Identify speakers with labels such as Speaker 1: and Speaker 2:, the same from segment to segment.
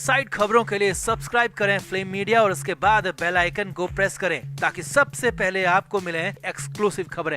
Speaker 1: Side खबरों के लिए सब्सक्राइब करें फ्लेम मीडिया और उसके बाद बेल आइकन को प्रेस करें ताकि सबसे पहले आपको मिले एक्सक्लूसिव खबरें।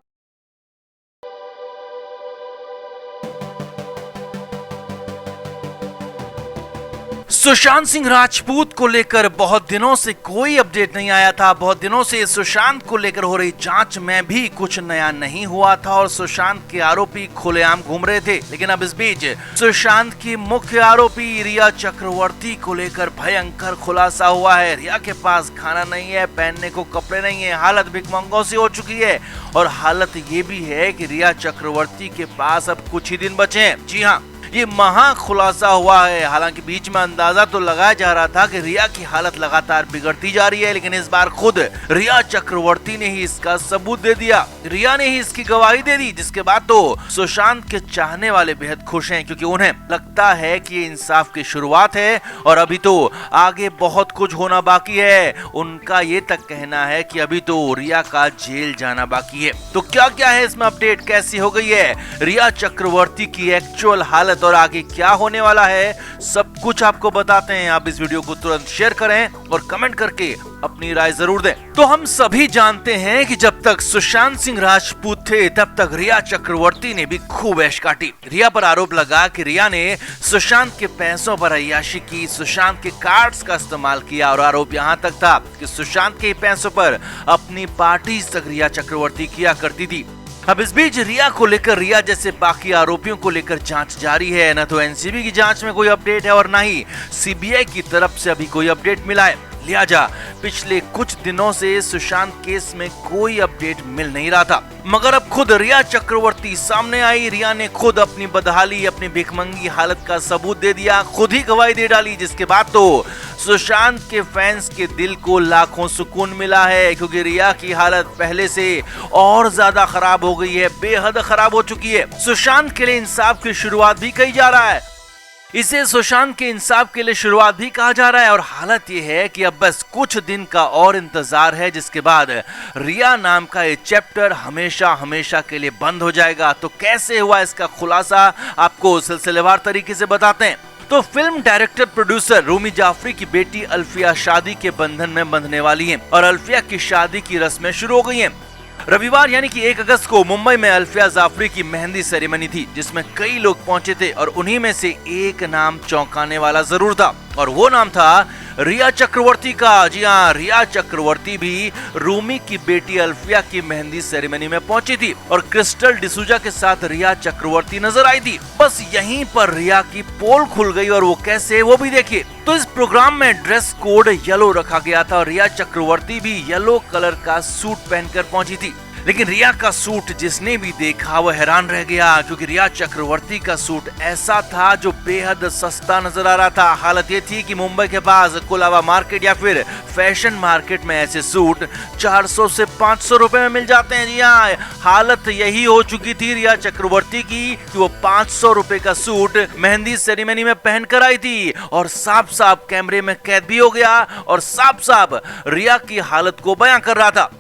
Speaker 1: सुशांत सिंह राजपूत को लेकर बहुत दिनों से कोई अपडेट नहीं आया था। बहुत दिनों से सुशांत को लेकर हो रही जांच में भी कुछ नया नहीं हुआ था और सुशांत के आरोपी खुलेआम घूम रहे थे। लेकिन अब इस बीच सुशांत की मुख्य आरोपी रिया चक्रवर्ती को लेकर भयंकर खुलासा हुआ है। रिया के पास खाना नहीं है, पहनने को कपड़े नहीं है, हालत भिखमंगों से हो चुकी है और हालत ये भी है कि रिया चक्रवर्ती के पास अब कुछ ही दिन बचे हैं। जी हाँ, ये महा खुलासा हुआ है। हालांकि बीच में अंदाजा तो लगाया जा रहा था कि रिया की हालत लगातार बिगड़ती जा रही है, लेकिन इस बार खुद रिया चक्रवर्ती ने ही इसका सबूत दे दिया। रिया ने ही इसकी गवाही दे दी, जिसके बाद तो सुशांत के चाहने वाले बेहद खुश हैं, क्योंकि उन्हें लगता है कि ये इंसाफ की शुरुआत है और अभी तो आगे बहुत कुछ होना बाकी है। उनका ये तक कहना है कि अभी तो रिया का जेल जाना बाकी है। तो क्या क्या है इसमें अपडेट, कैसी हो गई है रिया चक्रवर्ती की एक्चुअल हालत और आगे क्या होने वाला है, सब कुछ आपको बताते हैं। आप इस वीडियो को तुरंत शेयर करें और कमेंट करके अपनी राय जरूर दें। तो हम सभी जानते हैं कि जब तक सुशांत सिंह राजपूत थे तब तक रिया चक्रवर्ती ने भी खूब ऐश काटी। रिया पर आरोप लगा कि रिया ने सुशांत के पैसों पर अय्याशी की, सुशांत के कार्ड्स का इस्तेमाल किया और आरोप यहाँ तक था कि सुशांत के पैसों पर अपनी पार्टी तक रिया चक्रवर्ती किया करती थी। अब इस बीच रिया को लेकर, रिया जैसे बाकी आरोपियों को लेकर जांच जारी है। न तो एनसीबी की जांच में कोई अपडेट है और न ही सीबीआई की तरफ से अभी कोई अपडेट मिला है। लिहाजा पिछले कुछ दिनों से सुशांत केस में कोई अपडेट मिल नहीं रहा था, मगर अब खुद रिया चक्रवर्ती सामने आई। रिया ने खुद अपनी बदहाली, अपनी भिखमंगी हालत का सबूत दे दिया, खुद ही गवाही दे डाली, जिसके बाद तो सुशांत के फैंस के दिल को लाखों सुकून मिला है, क्योंकि रिया की हालत पहले से और ज्यादा खराब हो गई है, बेहद खराब हो चुकी है। सुशांत के लिए इंसाफ की शुरुआत भी कही जा रहा है, इसे सुशांत के इंसाफ के लिए शुरुआत भी कहा जा रहा है और हालत ये है कि अब बस कुछ दिन का और इंतजार है, जिसके बाद रिया नाम का ये चैप्टर हमेशा हमेशा के लिए बंद हो जाएगा। तो कैसे हुआ इसका खुलासा, आपको सिलसिलेवार तरीके से बताते हैं। तो film director producer Rumi Jafri की बेटी अल्फिया शादी के बंधन में बंधने वाली है और अल्फिया की शादी की रस्में शुरू हो गई हैं। रविवार यानी कि 1 अगस्त को मुंबई में अल्फिया जाफरी की मेहंदी सेरेमनी थी, जिसमें कई लोग पहुंचे थे और उन्हीं में से एक नाम चौंकाने वाला जरूर था और वो नाम था रिया चक्रवर्ती का। जी हाँ, रिया चक्रवर्ती भी रूमी की बेटी अल्फिया की मेहंदी सेरेमनी में पहुंची थी और क्रिस्टल डिसूजा के साथ रिया चक्रवर्ती नजर आई थी। बस यहीं पर रिया की पोल खुल गई और वो कैसे, वो भी देखिए। तो इस प्रोग्राम में ड्रेस कोड येलो रखा गया था और रिया चक्रवर्ती भी येलो कलर का सूट पहनकर पहुंची थी। लेकिन रिया का सूट जिसने भी देखा वह हैरान रह गया, क्योंकि रिया चक्रवर्ती का सूट ऐसा था जो बेहद सस्ता नजर आ रहा था। हालत ये थी कि मुंबई के पास कोलाबा मार्केट या फिर फैशन मार्केट में ऐसे सूट 400 से 500 रुपए में मिल जाते हैं। जी हाँ, हालत यही हो चुकी थी रिया चक्रवर्ती की कि वो 500 रुपए का सूट मेहंदी सेरेमनी में पहनकर आई थी और साफ साफ कैमरे में कैद भी हो गया और साफ साफ रिया की हालत को बयां कर रहा था।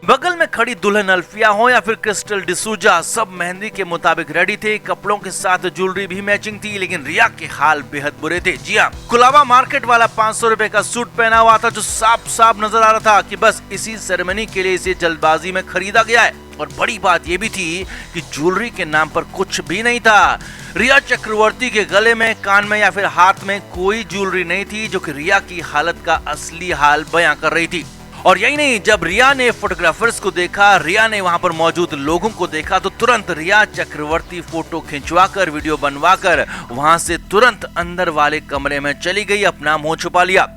Speaker 1: बगल में खड़ी दुल्हन अल्फिया हो या फिर क्रिस्टल डिसूजा, सब मेहंदी के मुताबिक रेडी थे, कपड़ों के साथ ज्वेलरी भी मैचिंग थी, लेकिन रिया के हाल बेहद बुरे थे। जी हाँ, कुलाबा मार्केट वाला 500 रुपए का सूट पहना हुआ था जो साफ साफ नजर आ रहा था कि बस इसी सेरेमनी के लिए इसे जल्दबाजी में खरीदा गया है। और बड़ी बात यह भी थी कि ज्वेलरी के नाम पर कुछ भी नहीं था। रिया चक्रवर्ती के गले में, कान में या फिर हाथ में कोई ज्वेलरी नहीं थी, जो कि रिया की हालत का असली हाल बयां कर रही थी। और यही नहीं, जब रिया ने फोटोग्राफर्स को देखा, रिया ने वहां पर मौजूद लोगों को देखा, तो तुरंत रिया चक्रवर्ती फोटो खिंचवाकर, वीडियो बनवाकर वहां से तुरंत अंदर वाले कमरे में चली गई, अपना मुंह छुपा लिया।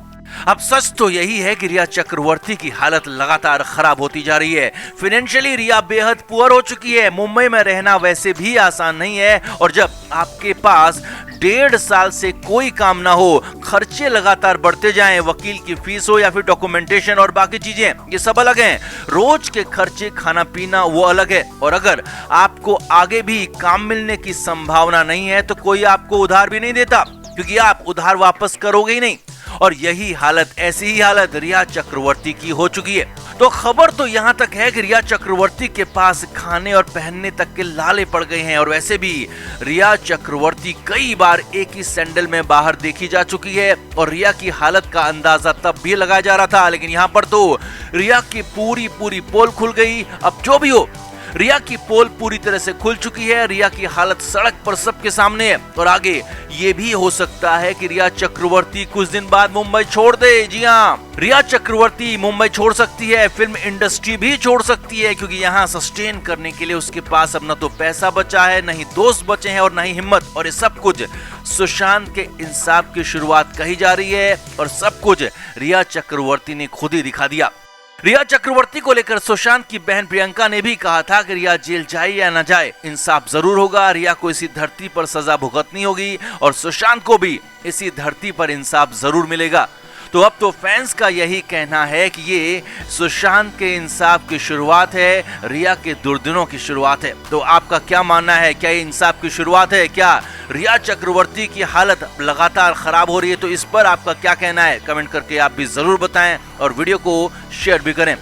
Speaker 1: अब सच तो यही है कि रिया चक्रवर्ती की हालत लगातार खराब होती जा रही है। फाइनेंशियली रिया बेहद पुअर हो चुकी है। मुंबई में रहना वैसे भी आसान नहीं है और जब आपके पास 1.5 साल से कोई काम ना हो, खर्चे लगातार बढ़ते जाएं, वकील की फीस हो या फिर डॉक्यूमेंटेशन और बाकी चीजें, ये सब अलग हैं। रोज के खर्चे, खाना पीना वो अलग है। और अगर आपको आगे भी काम मिलने की संभावना नहीं है तो कोई आपको उधार भी नहीं देता, क्योंकि आप उधार वापस करोगे ही नहीं। और यही हालत, ऐसी ही हालत रिया चक्रवर्ती की हो चुकी है। तो खबर तो यहाँ तक है कि रिया चक्रवर्ती के पास खाने और पहनने तक के लाले पड़ गए हैं। और वैसे भी रिया चक्रवर्ती कई बार एक ही सैंडल में बाहर देखी जा चुकी है और रिया की हालत का अंदाजा तब भी लगाया जा रहा था, लेकिन यहाँ पर तो रिया की पूरी पोल खुल गई। अब जो भी हो, रिया की पोल पूरी तरह से खुल चुकी है। रिया की हालत सड़क पर सबके सामने है और आगे ये भी हो सकता है कि रिया चक्रवर्ती कुछ दिन बाद मुंबई छोड़ दे। जी हाँ, रिया चक्रवर्ती मुंबई छोड़ सकती है, फिल्म इंडस्ट्री भी छोड़ सकती है, क्योंकि यहाँ सस्टेन करने के लिए उसके पास अब न तो पैसा बचा है, न ही दोस्त बचे हैं और न ही हिम्मत। और ये सब कुछ सुशांत के इंसाफ की शुरुआत कही जा रही है और सब कुछ रिया चक्रवर्ती ने खुद ही दिखा दिया। रिया चक्रवर्ती को लेकर सुशांत की बहन प्रियंका ने भी कहा था कि रिया जेल जाए या न जाए, इंसाफ जरूर होगा। रिया को इसी धरती पर सजा भुगतनी होगी और सुशांत को भी इसी धरती पर इंसाफ जरूर मिलेगा। तो अब तो फैंस का यही कहना है कि ये सुशांत के इंसाफ की शुरुआत है, रिया के दुर्दिनों की शुरुआत है। तो आपका क्या मानना है, क्या ये इंसाफ की शुरुआत है? क्या रिया चक्रवर्ती की हालत लगातार खराब हो रही है? तो इस पर आपका क्या कहना है, कमेंट करके आप भी जरूर बताएं और वीडियो को शेयर भी करें।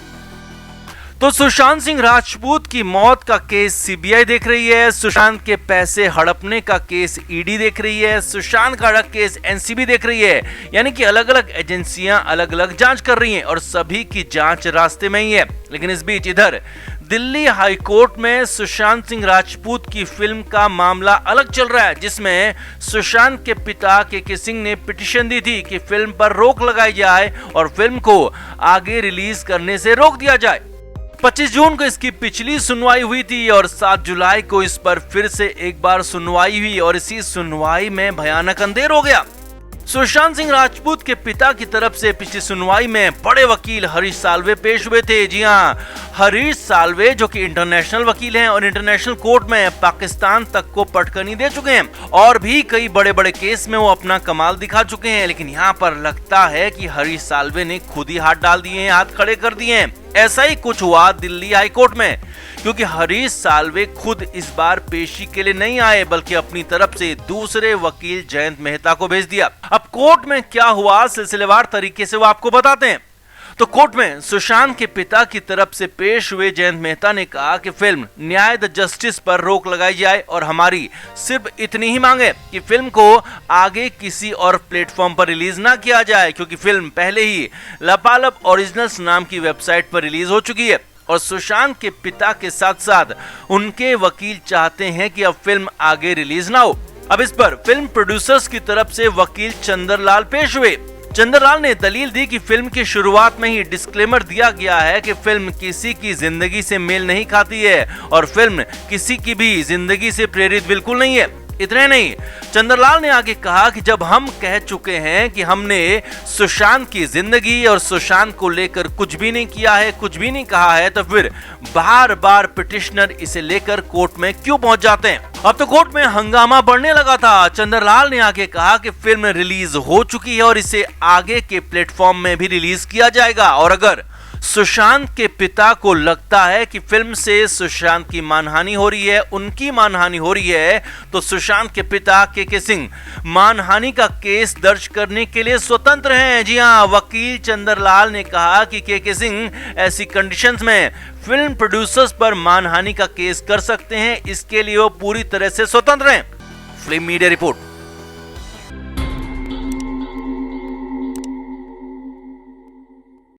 Speaker 1: तो सुशांत सिंह राजपूत की मौत का केस सीबीआई देख रही है, सुशांत के पैसे हड़पने का केस ईडी देख रही है, सुशांत का अलग केस एनसीबी देख रही है। यानी कि अलग अलग एजेंसियां अलग अलग जांच कर रही हैं और सभी की जांच रास्ते में ही है। लेकिन इस बीच इधर दिल्ली हाई कोर्ट में सुशांत सिंह राजपूत की फिल्म का मामला अलग चल रहा है, जिसमें सुशांत के पिता के सिंह ने पिटीशन दी थी कि फिल्म पर रोक लगाई जाए और फिल्म को आगे रिलीज करने से रोक दिया जाए। 25 जून को इसकी पिछली सुनवाई हुई थी और 7 जुलाई को इस पर फिर से एक बार सुनवाई हुई और इसी सुनवाई में भयानक अंधेर हो गया। सुशांत सिंह राजपूत के पिता की तरफ से पिछली सुनवाई में बड़े वकील हरीश साल्वे पेश हुए थे। जी हाँ, हरीश साल्वे जो कि इंटरनेशनल वकील हैं और इंटरनेशनल कोर्ट में पाकिस्तान तक को पटकनी दे चुके हैं और भी कई बड़े बड़े केस में वो अपना कमाल दिखा चुके हैं। लेकिन यहाँ पर लगता है कि हरीश साल्वे ने खुद ही हाथ डाल दिए हैं, हाथ खड़े कर दिए हैं। ऐसा ही कुछ हुआ दिल्ली हाई कोर्ट में, क्योंकि हरीश साल्वे खुद इस बार पेशी के लिए नहीं आए बल्कि अपनी तरफ से दूसरे वकील जयंत मेहता को भेज दिया। अब कोर्ट में क्या हुआ सिलसिलेवार तरीके से वो आपको बताते हैं। तो कोर्ट में सुशांत के पिता की तरफ से पेश हुए जयंत मेहता ने कहा कि फिल्म न्याय द जस्टिस पर रोक लगाई जाए और हमारी सिर्फ इतनी ही मांग है कि फिल्म को आगे किसी और प्लेटफॉर्म पर रिलीज ना किया जाए, क्योंकि फिल्म पहले ही लपालप ओरिजिनल्स नाम की वेबसाइट पर रिलीज हो चुकी है और सुशांत के पिता के साथ साथ उनके वकील चाहते हैं कि अब फिल्म आगे रिलीज ना हो। अब इस पर फिल्म प्रोड्यूसर्स की तरफ से वकील चंद्रलाल पेश हुए। चंद्रलाल ने दलील दी कि फिल्म की शुरुआत में ही डिस्क्लेमर दिया गया है कि फिल्म किसी की जिंदगी से मेल नहीं खाती है और फिल्म किसी की भी जिंदगी से प्रेरित बिल्कुल नहीं है। इतने नहीं, चंद्रलाल ने आगे कहा कि जब हम कह चुके हैं कि हमने सुशांत की जिंदगी और सुशांत को लेकर कुछ भी नहीं किया है, कुछ भी नहीं कहा है, तो फिर बार बार पिटिशनर इसे लेकर कोर्ट में क्यों पहुंच जाते हैं। अब तो कोर्ट में हंगामा बढ़ने लगा था। चंद्रलाल ने आगे कहा कि फिल्म रिलीज हो चुकी है और इसे आगे के प्लेटफॉर्म में भी रिलीज किया जाएगा और अगर सुशांत के पिता को लगता है कि फिल्म से सुशांत की मानहानि हो रही है, उनकी मानहानि हो रही है, तो सुशांत के पिता के सिंह मानहानि का केस दर्ज करने के लिए स्वतंत्र हैं। जी हां, वकील चंद्रलाल ने कहा कि के सिंह ऐसी कंडीशंस में फिल्म प्रोड्यूसर्स पर मानहानि का केस कर सकते हैं, इसके लिए वो पूरी तरह से स्वतंत्र हैं। Film media report.